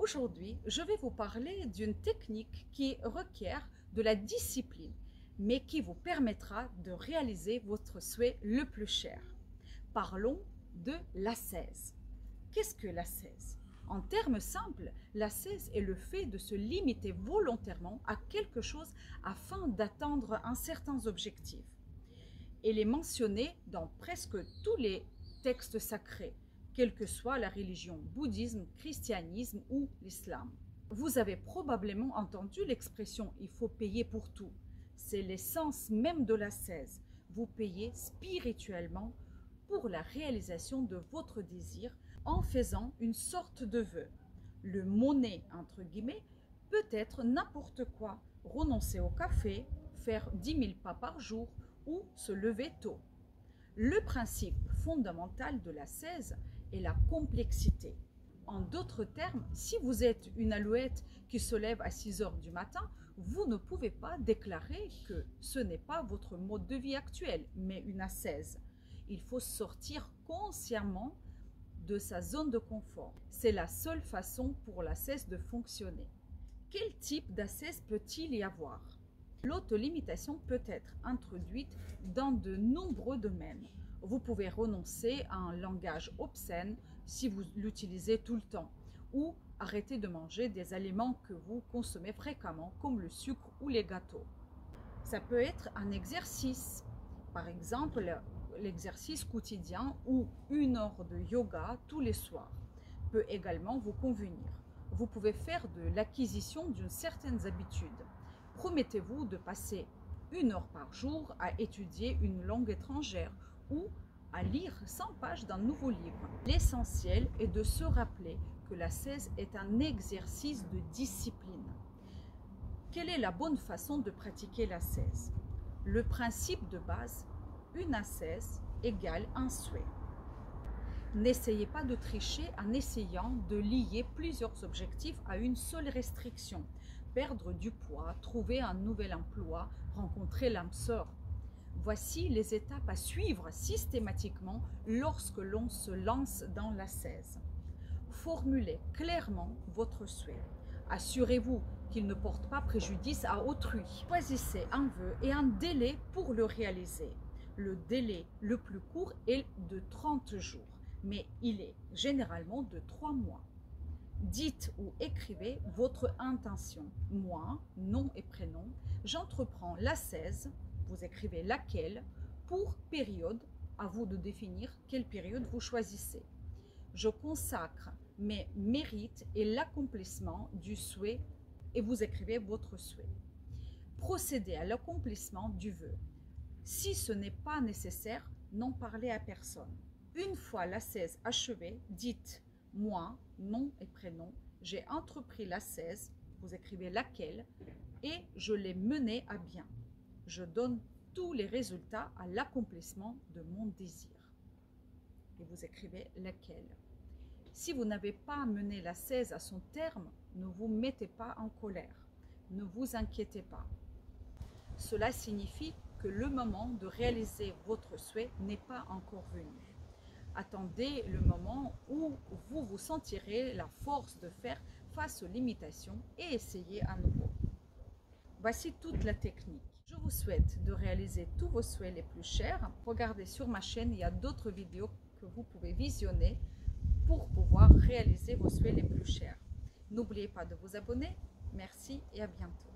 Aujourd'hui, je vais vous parler d'une technique qui requiert de la discipline, mais qui vous permettra de réaliser votre souhait le plus cher. Parlons de l'ascèse. Qu'est-ce que l'ascèse? En termes simples, l'ascèse est le fait de se limiter volontairement à quelque chose afin d'atteindre un certain objectif. Elle est mentionnée dans presque tous les textes sacrés, quelle que soit la religion, bouddhisme, christianisme ou l'islam. Vous avez probablement entendu l'expression « il faut payer pour tout ». C'est l'essence même de l'ascèse. Vous payez spirituellement pour la réalisation de votre désir en faisant une sorte de vœu. Le monnaie, entre guillemets, peut être n'importe quoi. Renoncer au café, faire 10 000 pas par jour ou se lever tôt. Le principe fondamental de l'ascèse est la complexité. En d'autres termes, si vous êtes une alouette qui se lève à 6 heures du matin, vous ne pouvez pas déclarer que ce n'est pas votre mode de vie actuel, mais une ascèse. Il faut sortir consciemment de sa zone de confort. C'est la seule façon pour l'ascèse de fonctionner. Quel type d'ascèse peut-il y avoir? L'autolimitation peut être introduite dans de nombreux domaines. Vous pouvez renoncer à un langage obscène si vous l'utilisez tout le temps, ou arrêter de manger des aliments que vous consommez fréquemment, comme le sucre ou les gâteaux. Ça peut être un exercice, par exemple l'exercice quotidien ou 1 heure de yoga tous les soirs peut également vous convenir. Vous pouvez faire de l'acquisition d'une certaine habitude. Promettez-vous de passer 1 heure par jour à étudier une langue étrangère ou à lire 100 pages d'un nouveau livre. L'essentiel est de se rappeler que l'ascèse est un exercice de discipline. Quelle est la bonne façon de pratiquer l'ascèse? Le principe de base, une ascèse égale un souhait. N'essayez pas de tricher en essayant de lier plusieurs objectifs à une seule restriction. Perdre du poids, trouver un nouvel emploi, rencontrer l'âme sœur. Voici les étapes à suivre systématiquement lorsque l'on se lance dans l'ascèse. Formulez clairement votre souhait. Assurez-vous qu'il ne porte pas préjudice à autrui. Choisissez un vœu et un délai pour le réaliser. Le délai le plus court est de 30 jours, mais il est généralement de 3 mois. Dites ou écrivez votre intention. Moi, nom et prénom, j'entreprends l'ascèse, vous écrivez laquelle, pour période, à vous de définir quelle période vous choisissez. Je consacre mes mérites et l'accomplissement du souhait et vous écrivez votre souhait. Procédez à l'accomplissement du vœu. Si ce n'est pas nécessaire, n'en parlez à personne. Une fois l'ascèse achevée, dites « Moi, nom et prénom, j'ai entrepris l'ascèse, vous écrivez laquelle, et je l'ai menée à bien. Je donne tous les résultats à l'accomplissement de mon désir. » Et vous écrivez laquelle. Si vous n'avez pas mené l'ascèse à son terme, ne vous mettez pas en colère. Ne vous inquiétez pas. Cela signifie que le moment de réaliser votre souhait n'est pas encore venu. Attendez le moment où vous vous sentirez la force de faire face aux limitations et essayez à nouveau. Voici toute la technique. Je vous souhaite de réaliser tous vos souhaits les plus chers. Regardez sur ma chaîne, il y a d'autres vidéos que vous pouvez visionner pour pouvoir réaliser vos souhaits les plus chers. N'oubliez pas de vous abonner. Merci et à bientôt.